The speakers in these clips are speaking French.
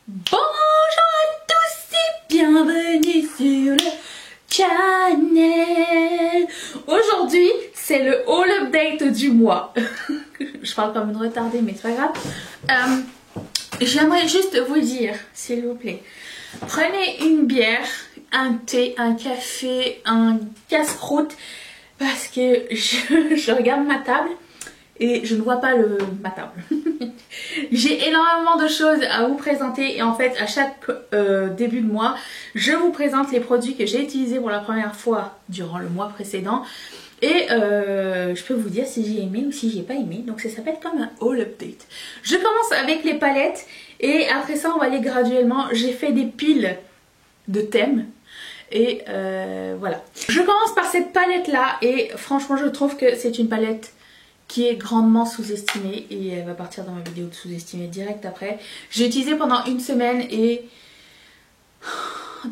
Bonjour à tous et bienvenue sur le channel. Aujourd'hui c'est le haul update du mois. Je parle comme une retardée mais c'est pas grave. J'aimerais juste vous dire s'il vous plaît, prenez une bière, un thé, un café, un casse-croûte parce que je regarde ma table et je ne vois pas ma table. J'ai énormément de choses à vous présenter et en fait à chaque début de mois je vous présente les produits que j'ai utilisés pour la première fois durant le mois précédent et je peux vous dire si j'ai aimé ou si j'ai pas aimé, donc ça s'appelle comme un haul update. Je commence avec les palettes et après ça on va aller graduellement. J'ai fait des piles de thèmes et voilà. Je commence par cette palette là et franchement je trouve que c'est une palette qui est grandement sous-estimée et elle va partir dans ma vidéo de sous-estimée direct après. J'ai utilisé pendant une semaine et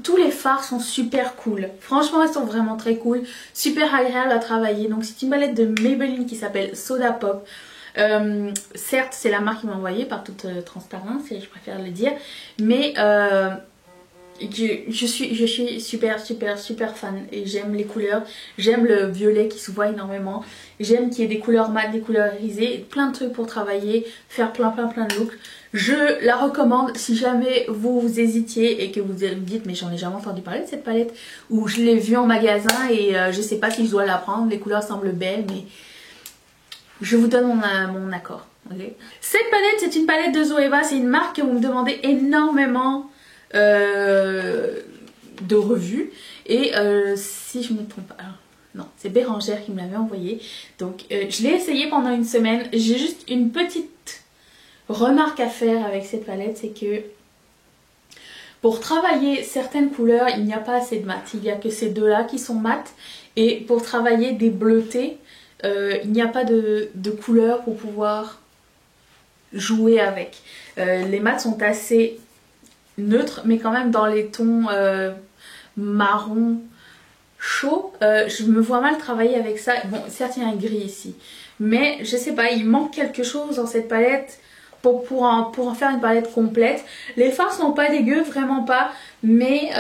tous les fards sont super cool. Franchement, elles sont vraiment très cool, super agréables à travailler. Donc c'est une palette de Maybelline qui s'appelle Soda Pop. Certes, c'est la marque qui m'a envoyé par toute transparence et je préfère le dire, mais je suis super fan et j'aime les couleurs, j'aime le violet qui se voit énormément, j'aime qu'il y ait des couleurs mat, des couleurs irisées, plein de trucs pour travailler, faire plein de looks. Je la recommande si jamais vous hésitiez et que vous me dites mais j'en ai jamais entendu parler de cette palette ou je l'ai vue en magasin et je sais pas si je dois la prendre, les couleurs semblent belles mais je vous donne mon accord. Okay. Cette palette c'est une palette de Zoeva, c'est une marque que vous me demandez énormément de revues et si je ne me trompe pas, alors, non c'est Bérangère qui me l'avait envoyé, donc je l'ai essayé pendant une semaine. J'ai juste une petite remarque à faire avec cette palette, c'est que pour travailler certaines couleurs il n'y a pas assez de mat, il n'y a que ces deux là qui sont mat et pour travailler des bleutés il n'y a pas de couleurs pour pouvoir jouer avec. Les mats sont assez neutre mais quand même dans les tons marron chaud. Je me vois mal travailler avec ça. Bon certes il y a un gris ici mais je sais pas, il manque quelque chose dans cette palette pour en faire une palette complète. Les fards sont pas dégueux, vraiment pas, mais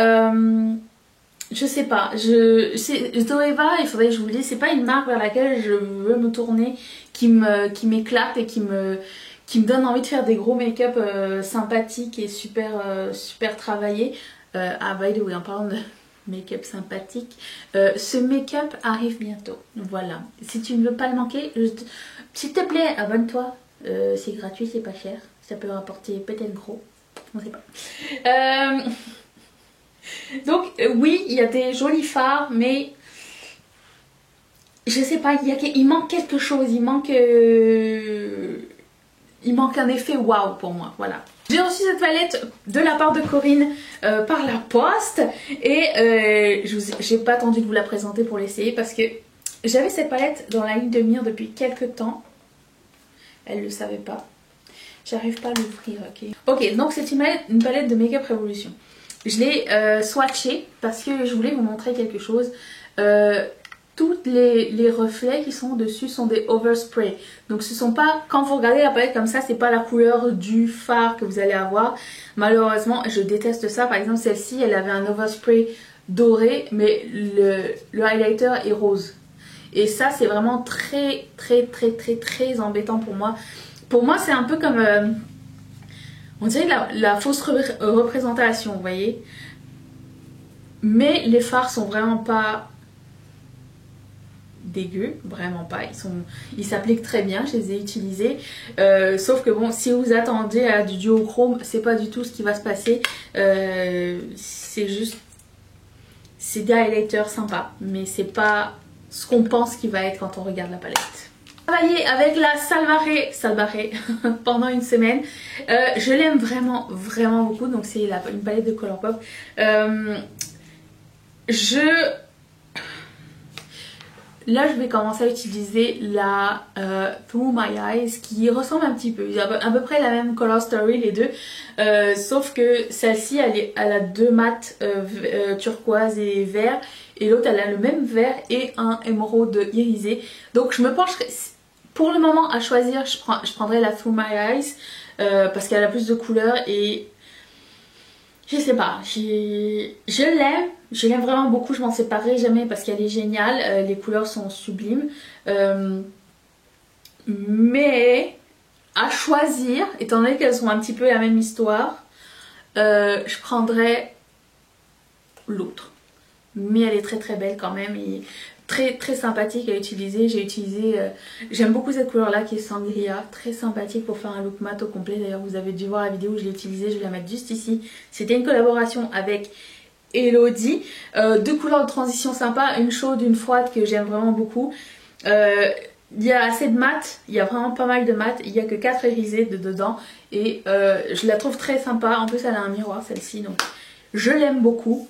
je sais pas, Zoeva, il faudrait que je vous le dise, c'est pas une marque vers laquelle je veux me tourner, qui m'éclate et qui me donne envie de faire des gros make-up sympathiques et super travaillés. Ah by the way, en parlant de make-up sympathique, ce make-up arrive bientôt, voilà. Si tu ne veux pas le manquer, s'il te plaît, abonne-toi, c'est gratuit, c'est pas cher, ça peut rapporter peut-être gros, on sait pas. Donc oui, il y a des jolis fards, mais je sais pas, il manque quelque chose, il manque un effet waouh pour moi, voilà. J'ai reçu cette palette de la part de Corinne par la poste et j'ai pas attendu de vous la présenter pour l'essayer parce que j'avais cette palette dans la ligne de mire depuis quelques temps. Elle le savait pas. J'arrive pas à l'ouvrir, ok. Ok, donc c'est une palette de Make Up Revolution. Je l'ai swatchée parce que je voulais vous montrer quelque chose. Toutes les reflets qui sont dessus sont des overspray. Donc ce sont pas, quand vous regardez la palette comme ça, c'est pas la couleur du fard que vous allez avoir. Malheureusement, je déteste ça. Par exemple, celle-ci, elle avait un overspray doré, mais le highlighter est rose. Et ça, c'est vraiment très embêtant pour moi. Pour moi, c'est un peu comme, on dirait la fausse représentation, vous voyez. Mais les fards sont vraiment pas dégueux, vraiment pas, ils s'appliquent très bien, je les ai utilisés, sauf que bon, si vous attendez à du duochrome, c'est pas du tout ce qui va se passer, c'est juste, c'est des highlighters sympas, mais c'est pas ce qu'on pense qu'il va être quand on regarde la palette. Travailler avec la Salvare pendant une semaine, je l'aime vraiment beaucoup, donc c'est une palette de Colourpop. Là, je vais commencer à utiliser la Through My Eyes qui ressemble un petit peu. Il y a à peu près la même color story les deux. Sauf que celle-ci, elle a deux mats turquoise et vert. Et l'autre, elle a le même vert et un émeraude irisé. Donc, je me pencherai... Pour le moment, à choisir, je prendrai la Through My Eyes parce qu'elle a plus de couleurs et Je sais pas, je l'aime vraiment beaucoup, je m'en séparerai jamais parce qu'elle est géniale, les couleurs sont sublimes. Mais à choisir, étant donné qu'elles sont un petit peu la même histoire, je prendrais l'autre. Mais elle est très très belle quand même et très très sympathique à utiliser. J'aime beaucoup cette couleur là qui est Sangria, très sympathique pour faire un look mat au complet. D'ailleurs vous avez dû voir la vidéo où je l'ai utilisée, je vais la mettre juste ici. C'était une collaboration avec Elodie. Deux couleurs de transition sympa, une chaude, une froide que j'aime vraiment beaucoup. Il y a assez de mat, il y a vraiment pas mal de mat, il n'y a que 4 irisés dedans et je la trouve très sympa. En plus elle a un miroir celle-ci, donc je l'aime beaucoup.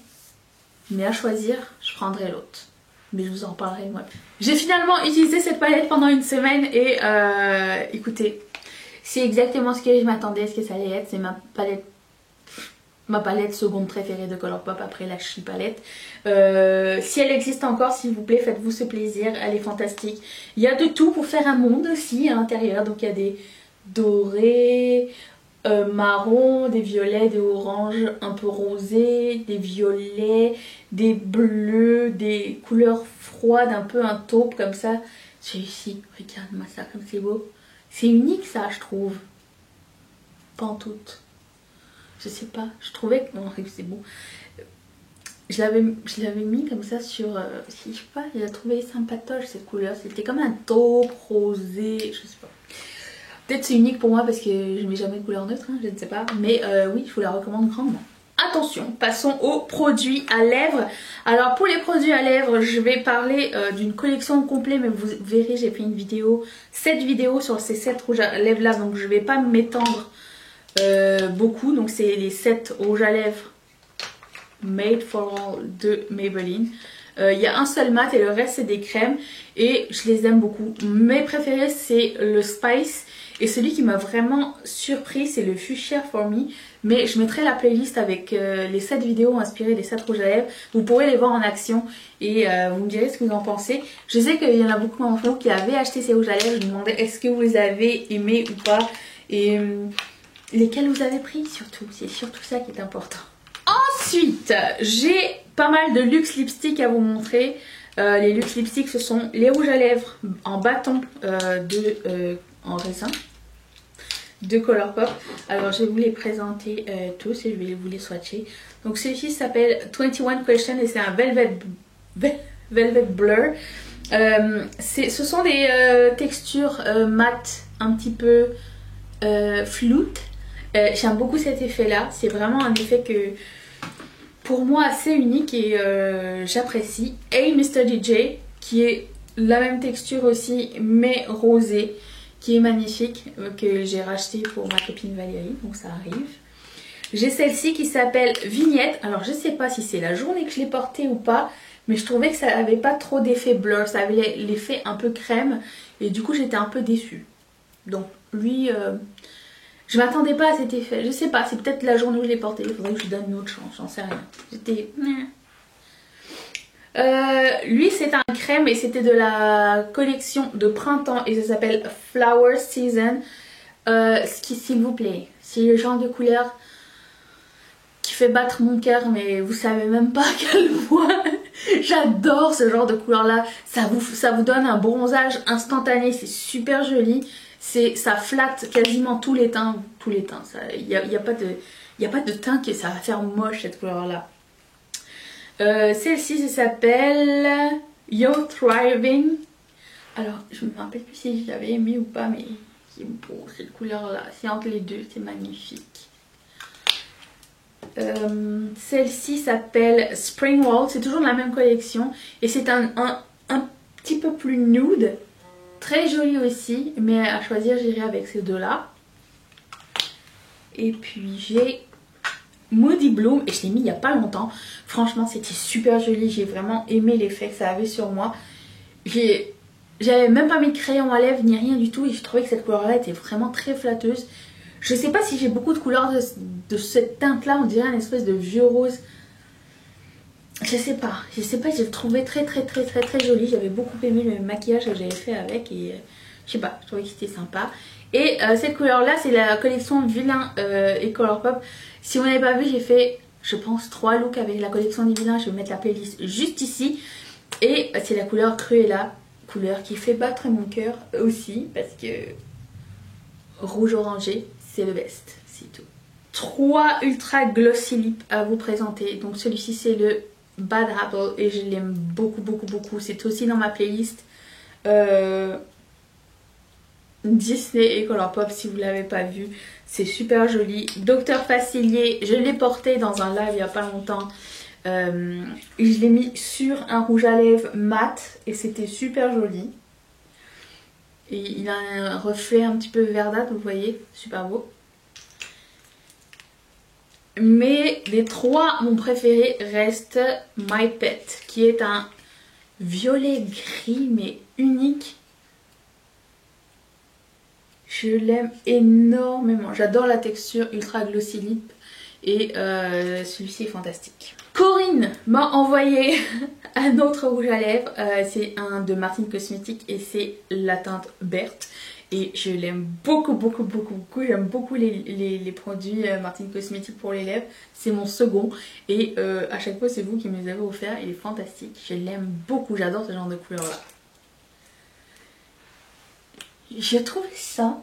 Mais à choisir, je prendrai l'autre. Mais je vous en parlerai moi. J'ai finalement utilisé cette palette pendant une semaine et écoutez, c'est exactement ce que je m'attendais, ce que ça allait être. C'est ma palette seconde préférée de Colourpop après la Chi palette. Si elle existe encore, s'il vous plaît, faites-vous ce plaisir, elle est fantastique. Il y a de tout pour faire un monde aussi à l'intérieur, donc il y a des dorés, marron, des violets, des oranges un peu rosés, des violets, des bleus, des couleurs froides, un peu un taupe comme ça. Celui-ci, regarde-moi ça comme c'est beau. C'est unique ça je trouve. Pantoute. Je sais pas, je trouvais que... Non, c'est beau. Je l'avais mis comme ça sur... je sais pas, j'ai trouvé sympatoche cette couleur. C'était comme un taupe rosé, je sais pas. Peut-être c'est unique pour moi parce que je mets jamais de couleur neutre, hein, je ne sais pas. Mais oui, je vous la recommande grandement. Attention, passons aux produits à lèvres. Alors pour les produits à lèvres, je vais parler d'une collection complète, mais vous verrez, j'ai fait une vidéo, 7 vidéos sur ces 7 rouges à lèvres là, donc je vais pas m'étendre beaucoup. Donc c'est les 7 rouges à lèvres Made for All de Maybelline. Il y a un seul mat et le reste c'est des crèmes et je les aime beaucoup. Mes préférés c'est le Spice et celui qui m'a vraiment surpris c'est le Fuchsia For Me. Mais je mettrai la playlist avec les 7 vidéos inspirées des 7 rouges à lèvres. Vous pourrez les voir en action et vous me direz ce que vous en pensez. Je sais qu'il y en a beaucoup d'entre vous qui avaient acheté ces rouges à lèvres. Je me demandais est-ce que vous les avez aimés ou pas et lesquels vous avez pris surtout. C'est surtout ça qui est important. Ensuite, j'ai pas mal de luxe lipstick à vous montrer. Les luxe lipstick, ce sont les rouges à lèvres en bâton en raisin de Colourpop. Alors je vais vous les présenter tous et je vais vous les swatcher. Donc celui-ci s'appelle 21 Question et c'est un Velvet Blur. Ce sont des textures mat un petit peu floutes. J'aime beaucoup cet effet là, c'est vraiment un effet que pour moi assez unique et j'apprécie. Hey Mr. DJ qui est la même texture aussi mais rosée, qui est magnifique, que j'ai racheté pour ma copine Valérie, donc ça arrive. J'ai celle-ci qui s'appelle Vignette. Alors je sais pas si c'est la journée que je l'ai portée ou pas, mais je trouvais que ça avait pas trop d'effet blur, ça avait l'effet un peu crème et du coup j'étais un peu déçue. Donc lui, je m'attendais pas à cet effet, je sais pas, c'est peut-être la journée où je l'ai porté, il faudrait que je lui donne une autre chance, j'en sais rien. J'étais... lui c'est un crème et c'était de la collection de printemps et ça s'appelle Flower Season. S'il vous plaît, c'est le genre de couleur qui fait battre mon cœur, mais vous savez même pas à quel point j'adore ce genre de couleur là. Ça vous donne un bronzage instantané, c'est super joli, ça flatte quasiment tous les teints. Il n'y a pas de teint que ça va faire moche cette couleur là. Celle-ci ça s'appelle You're Thriving. Alors je me rappelle plus si j'avais aimé ou pas, mais c'est beau cette couleur là, c'est entre les deux, c'est magnifique. Celle-ci s'appelle Spring Wall, c'est toujours la même collection et c'est un petit peu plus nude, très joli aussi, mais à choisir j'irai avec ces deux là. Et puis j'ai Moody Bloom et je l'ai mis il n'y a pas longtemps. Franchement c'était super joli, j'ai vraiment aimé l'effet que ça avait sur moi. J'avais même pas mis de crayon à lèvres ni rien du tout et je trouvais que cette couleur là était vraiment très flatteuse. Je sais pas si j'ai beaucoup de couleurs de cette teinte là, on dirait une espèce de vieux rose. Je sais pas, j'ai trouvé très joli. J'avais beaucoup aimé le maquillage que j'avais fait avec et je sais pas, je trouvais que c'était sympa. Et cette couleur là c'est la collection Vilain et Colourpop. Si vous n'avez pas vu, j'ai fait je pense 3 looks avec la collection Divina. Je vais mettre la playlist juste ici. Et c'est la couleur Cruella, couleur qui fait battre mon cœur aussi parce que rouge orangé, c'est le best, c'est tout. 3 ultra glossy lip à vous présenter. Donc celui-ci c'est le Bad Apple et je l'aime beaucoup beaucoup beaucoup. C'est aussi dans ma playlist Disney et Colourpop si vous ne l'avez pas vu. C'est super joli. Dr Facilier, je l'ai porté dans un live il n'y a pas longtemps. Je l'ai mis sur un rouge à lèvres mat et c'était super joli. Et il a un reflet un petit peu verdâtre, vous voyez, super beau. Mais les 3, mon préféré reste My Pet, qui est un violet gris mais unique. Je l'aime énormément. J'adore la texture ultra glossy lip et celui-ci est fantastique. Corinne m'a envoyé un autre rouge à lèvres. C'est un de Martine Cosmetics et c'est la teinte Berthe. Et je l'aime beaucoup, beaucoup, beaucoup, beaucoup. J'aime beaucoup les produits Martine Cosmetics pour les lèvres. C'est mon second. Et à chaque fois, c'est vous qui me les avez offerts. Il est fantastique. Je l'aime beaucoup. J'adore ce genre de couleur-là. J'ai trouvé ça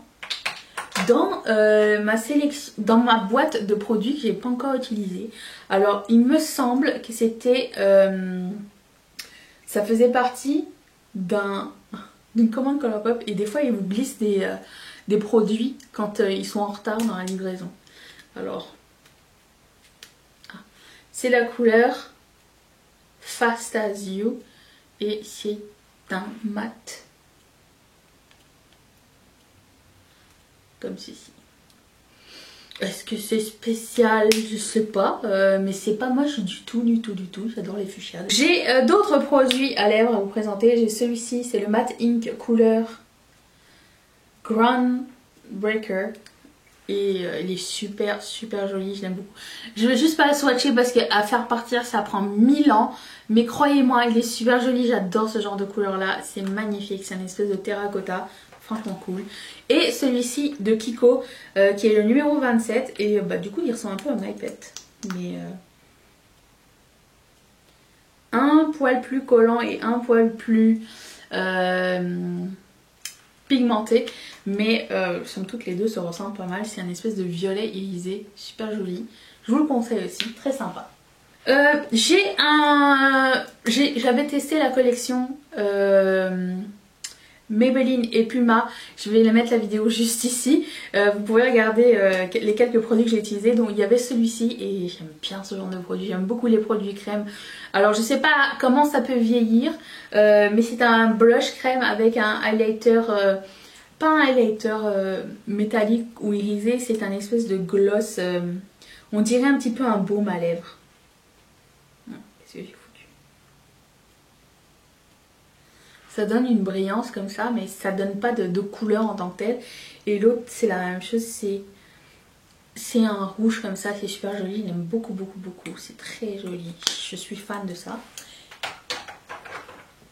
dans ma sélection, dans ma boîte de produits que j'ai pas encore utilisé. Alors, il me semble que c'était... ça faisait partie d'une commande Colourpop et des fois ils vous glissent des produits quand ils sont en retard dans la livraison. Alors, c'est la couleur Fast As You et c'est un mat comme ceci. Est-ce que c'est spécial? Je sais pas, mais c'est pas moche du tout, du tout, du tout. J'adore les fuchsias. J'ai d'autres produits à lèvres à vous présenter. J'ai celui-ci, c'est le Matte Ink couleur Groundbreaker. Et il est super, super joli, je l'aime beaucoup. Je vais juste pas le swatcher parce qu'à faire partir, ça prend 1000 ans. Mais croyez-moi, il est super joli, j'adore ce genre de couleur là. C'est magnifique, c'est une espèce de terracotta. Franchement cool. Et celui-ci de Kiko qui est le numéro 27 et du coup il ressemble un peu à My Pet mais un poil plus collant et un poil plus pigmenté, mais somme toute les deux se ressemblent pas mal. C'est un espèce de violet irisé, super joli. Je vous le conseille aussi, très sympa. J'avais testé la collection Maybelline et Puma. Je vais les mettre la vidéo juste ici. Vous pouvez regarder les quelques produits que j'ai utilisés. Donc il y avait celui-ci et j'aime bien ce genre de produit. J'aime beaucoup les produits crème. Alors je sais pas comment ça peut vieillir, mais c'est un blush crème avec un highlighter, pas un highlighter métallique ou irisé. C'est un espèce de gloss, on dirait un petit peu un baume à lèvres. Qu'est-ce que j'ai foutu? Ça donne une brillance comme ça, mais ça donne pas de couleur en tant que telle. Et l'autre, c'est la même chose, c'est un rouge comme ça, c'est super joli. J'aime beaucoup, beaucoup, beaucoup. C'est très joli. Je suis fan de ça.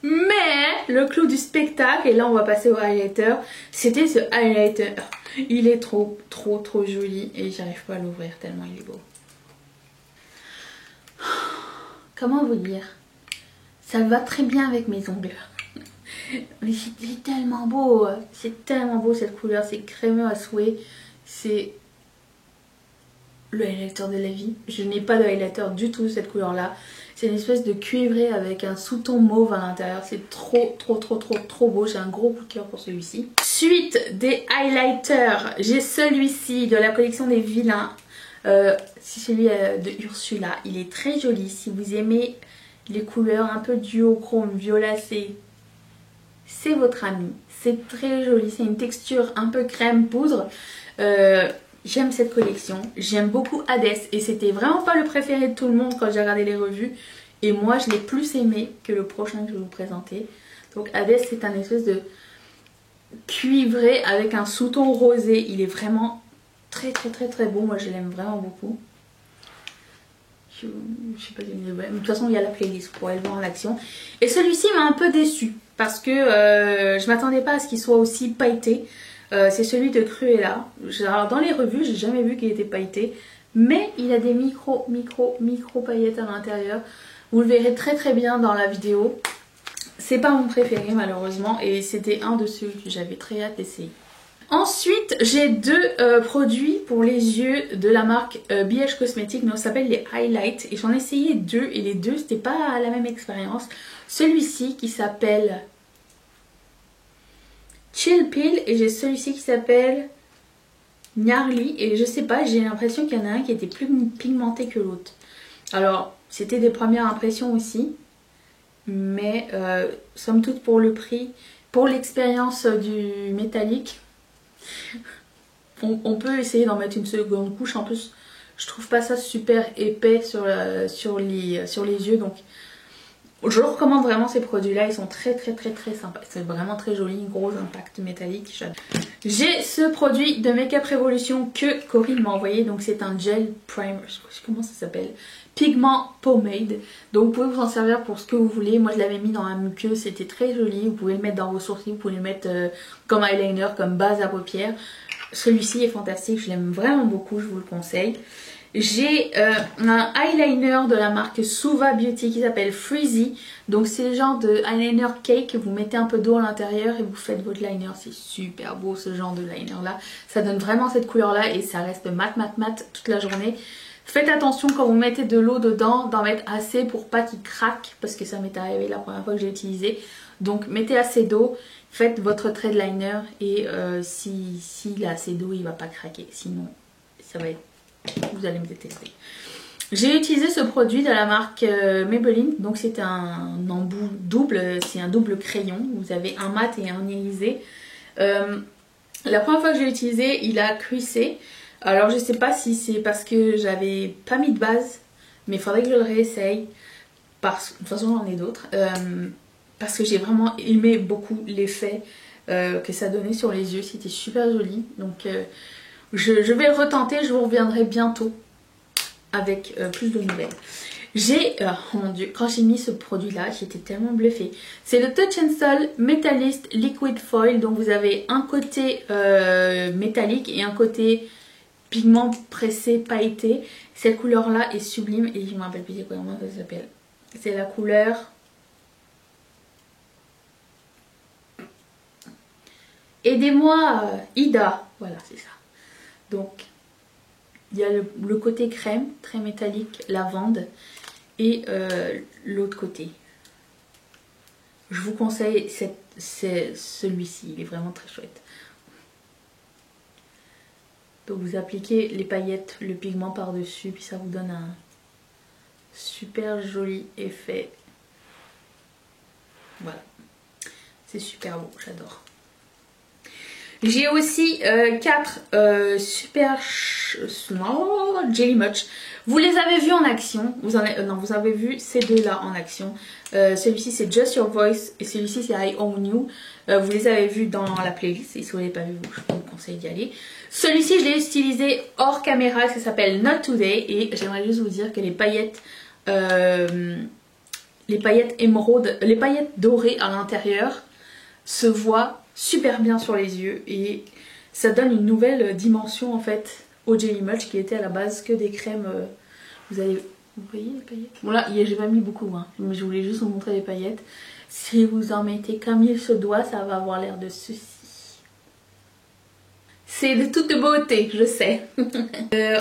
Mais le clou du spectacle, et là on va passer au highlighter, c'était ce highlighter. Il est trop, trop, trop joli et j'arrive pas à l'ouvrir tellement il est beau. Comment vous dire? Ça va très bien avec mes ongles. Mais c'est tellement beau, c'est tellement beau cette couleur, c'est crémeux à souhait, c'est le highlighter de la vie. Je n'ai pas de highlighter du tout cette couleur là, c'est une espèce de cuivré avec un sous-ton mauve à l'intérieur, c'est trop trop trop trop trop beau, j'ai un gros coup de cœur pour celui-ci. Suite des highlighters, j'ai celui-ci de la collection des vilains, c'est celui de Ursula, il est très joli. Si vous aimez les couleurs un peu duochrome, violacé, c'est votre ami. C'est très joli, c'est une texture un peu crème poudre. J'aime cette collection, j'aime beaucoup Hades et c'était vraiment pas le préféré de tout le monde quand j'ai regardé les revues. Et moi je l'ai plus aimé que le prochain que je vais vous présenter. Donc Hades c'est un espèce de cuivré avec un sous-ton rosé. Il est vraiment très très très très beau, moi je l'aime vraiment beaucoup. Je sais pas, de toute façon il y a la playlist pour aller le voir en action. Et celui-ci m'a un peu déçue parce que je m'attendais pas à ce qu'il soit aussi pailleté. C'est celui de Cruella. Alors dans les revues j'ai jamais vu qu'il était pailleté, mais il a des micro paillettes à l'intérieur. Vous le verrez très très bien dans la vidéo. C'est pas mon préféré malheureusement et c'était un de ceux que j'avais très hâte d'essayer. Ensuite, j'ai deux produits pour les yeux de la marque BH Cosmetics, mais ça s'appelle les Highlights. Et j'en ai essayé deux et les deux, c'était pas la même expérience. Celui-ci qui s'appelle Chill Pill et j'ai celui-ci qui s'appelle Gnarly. Et je sais pas, j'ai l'impression qu'il y en a un qui était plus pigmenté que l'autre. Alors, c'était des premières impressions aussi. Mais somme toute pour le prix, pour l'expérience du métallique, on peut essayer d'en mettre une seconde couche. En plus, je trouve pas ça super épais sur les yeux. Donc, je recommande vraiment ces produits-là. Ils sont très sympas. C'est vraiment très joli, gros impact métallique. J'ai ce produit de Make Up Revolution que Corinne m'a envoyé. Donc, c'est un gel primer. Je sais pas comment ça s'appelle. Pigment pomade. Donc vous pouvez vous en servir pour ce que vous voulez. Moi je l'avais mis dans la muqueuse, c'était très joli. Vous pouvez le mettre dans vos sourcils, vous pouvez le mettre comme eyeliner, comme base à paupières. Celui-ci est fantastique, je l'aime vraiment beaucoup, je vous le conseille. J'ai un eyeliner de la marque Suva Beauty qui s'appelle Freezy. Donc c'est le genre de eyeliner cake, vous mettez un peu d'eau à l'intérieur et vous faites votre liner. C'est super beau ce genre de liner là. Ça donne vraiment cette couleur là et ça reste mat toute la journée. Faites attention quand vous mettez de l'eau dedans, d'en mettre assez pour pas qu'il craque, parce que ça m'est arrivé la première fois que j'ai utilisé. Donc mettez assez d'eau, faites votre trait de liner et s'il a assez d'eau, il va pas craquer. Sinon, ça va être... vous allez me détester. J'ai utilisé ce produit de la marque Maybelline, donc c'est un embout double, c'est un double crayon. Vous avez un mat et un irisé. La première fois que j'ai utilisé, il a cuissé. Alors je sais pas si c'est parce que j'avais pas mis de base, mais il faudrait que je le réessaye. De toute façon j'en ai d'autres. Parce que j'ai vraiment aimé beaucoup l'effet que ça donnait sur les yeux. C'était super joli. Donc je vais le retenter, je vous reviendrai bientôt avec plus de nouvelles. J'ai, oh mon dieu, quand j'ai mis ce produit là, j'étais tellement bluffée. C'est le Touch and Soul Metallist Liquid Foil. Donc vous avez un côté métallique et un côté pigment pressé, pailleté. Cette couleur là est sublime et je me rappelle plus comment ça s'appelle. C'est la couleur Aidez-moi Ida. Voilà, c'est ça. Donc il y a le côté crème, très métallique, lavande, et l'autre côté. Je vous conseille celui-ci, il est vraiment très chouette. Donc vous appliquez les paillettes, le pigment par-dessus, puis ça vous donne un super joli effet. Voilà, c'est super beau, j'adore. J'ai aussi 4 super Jelly Much. Vous les avez vus en action. Vous avez vu ces deux-là en action. Celui-ci c'est Just Your Voice et celui-ci c'est I Own You. Vous les avez vus dans la playlist et si vous ne l'avez pas vu, je vous conseille d'y aller. Celui-ci je l'ai utilisé hors caméra, ça s'appelle Not Today et j'aimerais juste vous dire que les paillettes émeraude, les paillettes dorées à l'intérieur se voient super bien sur les yeux et ça donne une nouvelle dimension en fait au Jelly Much qui était à la base que des crèmes. Vous voyez les paillettes? Bon là j'ai pas mis beaucoup hein, mais je voulais juste vous montrer les paillettes. Si vous en mettez comme il se doit, ça va avoir l'air de ceci. C'est de toute beauté, je sais.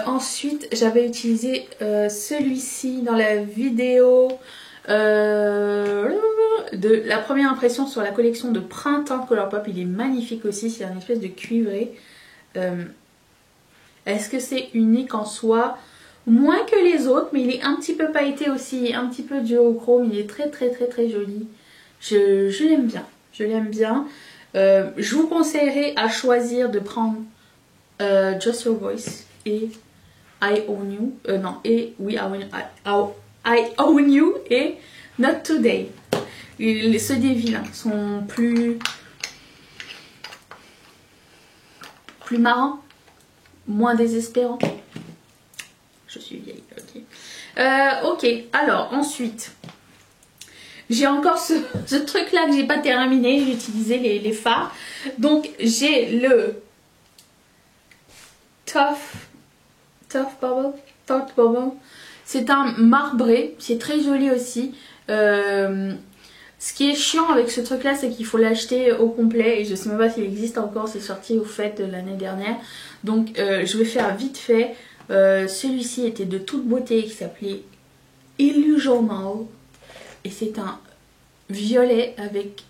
Ensuite j'avais utilisé celui-ci dans la vidéo de la première impression sur la collection de printemps Colourpop. Il est magnifique aussi, c'est une espèce de cuivré. Est-ce que c'est unique en soi? Moins que les autres, mais il est un petit peu pailleté aussi, un petit peu duochrome. Il est très joli. Je l'aime bien, je l'aime bien. Je vous conseillerais à choisir de prendre Just Your Voice et I Own You. Non, et oui, I Own You et Not Today. Ceux des vilains sont plus marrants, moins désespérants. Je suis vieille, ok. Ok, alors ensuite, j'ai encore ce truc là que j'ai pas terminé. J'ai utilisé les fards. Donc j'ai le Thought Bubble. C'est un marbré, c'est très joli aussi. Ce qui est chiant avec ce truc là, c'est qu'il faut l'acheter au complet et je sais même pas s'il existe encore, c'est sorti au fait de l'année dernière. Donc je vais faire vite fait. Celui-ci était de toute beauté, qui s'appelait Illusional et c'est un violet avec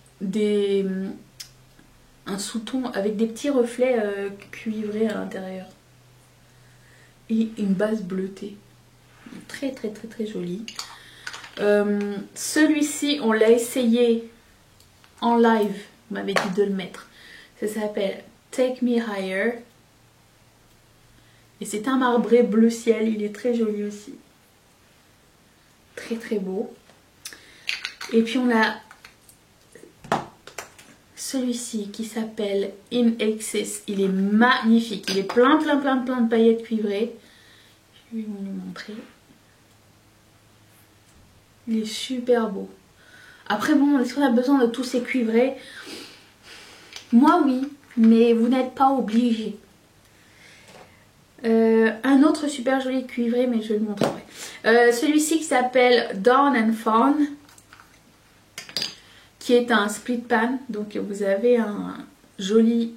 un sous-ton avec des petits reflets cuivrés à l'intérieur et une base bleutée. Très très très très joli. Celui-ci on l'a essayé en live, on m'avait dit de le mettre. Ça s'appelle Take Me Higher et c'est un marbré bleu ciel, il est très joli aussi, très très beau. Et puis on a celui-ci qui s'appelle In Excess, il est magnifique, il est plein de paillettes cuivrées. Je vais vous le montrer. Il est super beau. Après bon, est-ce qu'on a besoin de tous ces cuivrés? Moi oui, mais vous n'êtes pas obligés. Un autre super joli cuivré, mais je le montrerai. Celui-ci qui s'appelle Dawn and Fawn, qui est un split pan. Donc vous avez un joli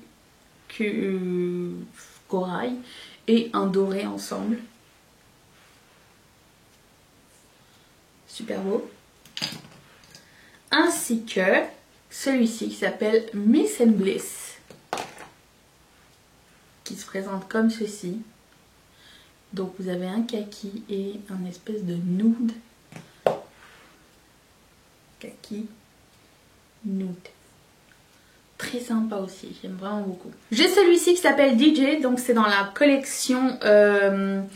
corail et un doré ensemble. Super beau. Ainsi que celui-ci qui s'appelle Miss and Bliss, qui se présente comme ceci. Donc vous avez un kaki et un espèce de nude. Kaki, nude. Très sympa aussi, j'aime vraiment beaucoup. J'ai celui-ci qui s'appelle DJ, donc c'est dans la collection... comment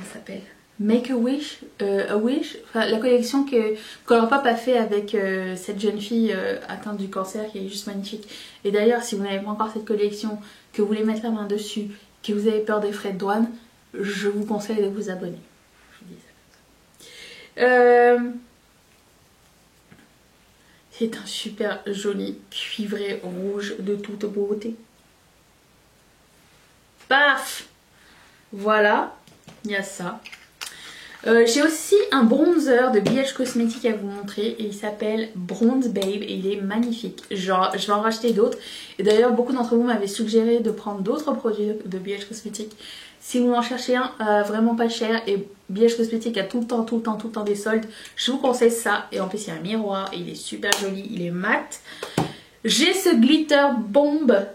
ça s'appelle? Make a Wish, enfin, la collection que Colourpop a fait avec cette jeune fille atteinte du cancer qui est juste magnifique. Et d'ailleurs, si vous n'avez pas encore cette collection, que vous voulez mettre la main dessus, que vous avez peur des frais de douane, je vous conseille de vous abonner. Je vous dis ça. C'est un super joli cuivré rouge de toute beauté. Paf! Voilà, il y a ça. J'ai aussi un bronzer de BH Cosmetics à vous montrer et il s'appelle Bronze Babe et il est magnifique. Genre, je vais en racheter d'autres et d'ailleurs beaucoup d'entre vous m'avaient suggéré de prendre d'autres produits de BH Cosmetics. Si vous en cherchez un vraiment pas cher et BH Cosmetics a tout le temps des soldes, je vous conseille ça. Et en plus il y a un miroir et il est super joli, il est mat. J'ai ce glitter bombe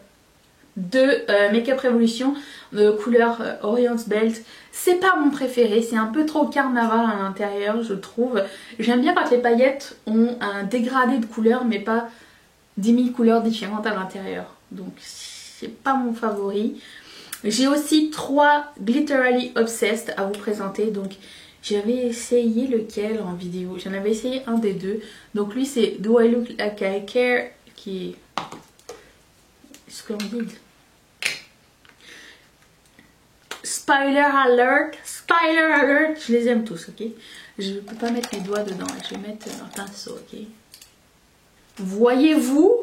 de Make Up Revolution de couleur Orion's Belt. C'est pas mon préféré, c'est un peu trop carnaval à l'intérieur je trouve. J'aime bien quand les paillettes ont un dégradé de couleurs mais pas 10 000 couleurs différentes à l'intérieur. Donc c'est pas mon favori. J'ai aussi 3 Glitterally Obsessed à vous présenter. Donc j'avais essayé lequel en vidéo? J'en avais essayé un des deux. Donc lui c'est Do I Look Like I Care qui est splendide. Spoiler alert, je les aime tous, ok? Je ne peux pas mettre mes doigts dedans, je vais mettre un pinceau, ok? Voyez-vous?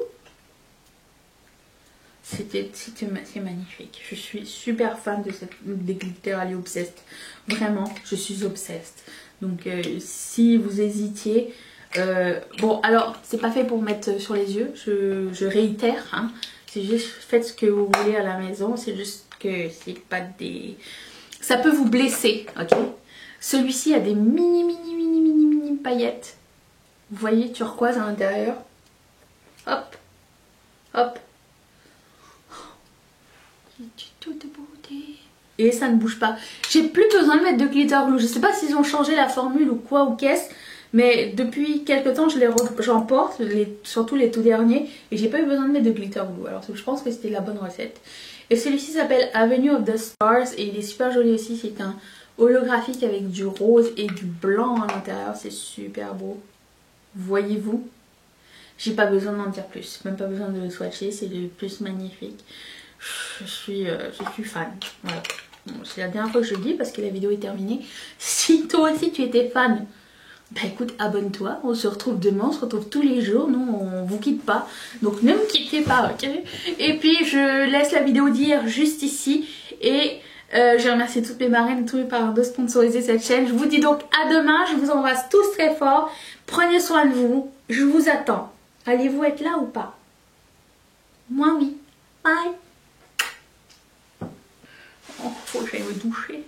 C'est magnifique. Je suis super fan des Glitterally Obsessed. Vraiment, je suis obsessed. Donc si vous hésitiez... bon, alors, c'est pas fait pour mettre sur les yeux, je réitère, hein. C'est juste faites ce que vous voulez à la maison, c'est juste que c'est pas des... Ça peut vous blesser, ok? Celui-ci a des mini paillettes. Vous voyez, turquoise à l'intérieur. Hop, hop. C'est toute beauté. Et ça ne bouge pas. J'ai plus besoin de mettre de glitter glue. Je sais pas s'ils ont changé la formule ou quoi ou qu'est-ce. Mais depuis quelques temps, j'en porte, surtout les tout derniers. Et j'ai pas eu besoin de mettre de glitter glue. Alors je pense que c'était la bonne recette. Et celui-ci s'appelle Avenue of the Stars. Et il est super joli aussi. C'est un holographique avec du rose et du blanc à l'intérieur. C'est super beau. Voyez-vous? J'ai pas besoin d'en dire plus. Même pas besoin de le swatcher. C'est le plus magnifique. Je suis fan. Voilà. Bon, c'est la dernière fois que je le dis parce que la vidéo est terminée. Si toi aussi tu étais fan, bah écoute, abonne-toi. On se retrouve demain, on se retrouve tous les jours. Nous, on vous quitte pas. Donc ne me quittez pas, ok? Et puis je laisse la vidéo dire juste ici. Et Je remercie toutes mes marraines et tous mes parents de sponsoriser cette chaîne. Je vous dis donc à demain. Je vous embrasse tous très fort. Prenez soin de vous. Je vous attends. Allez-vous être là ou pas? Moi oui. Bye. Oh, faut que j'aille me doucher.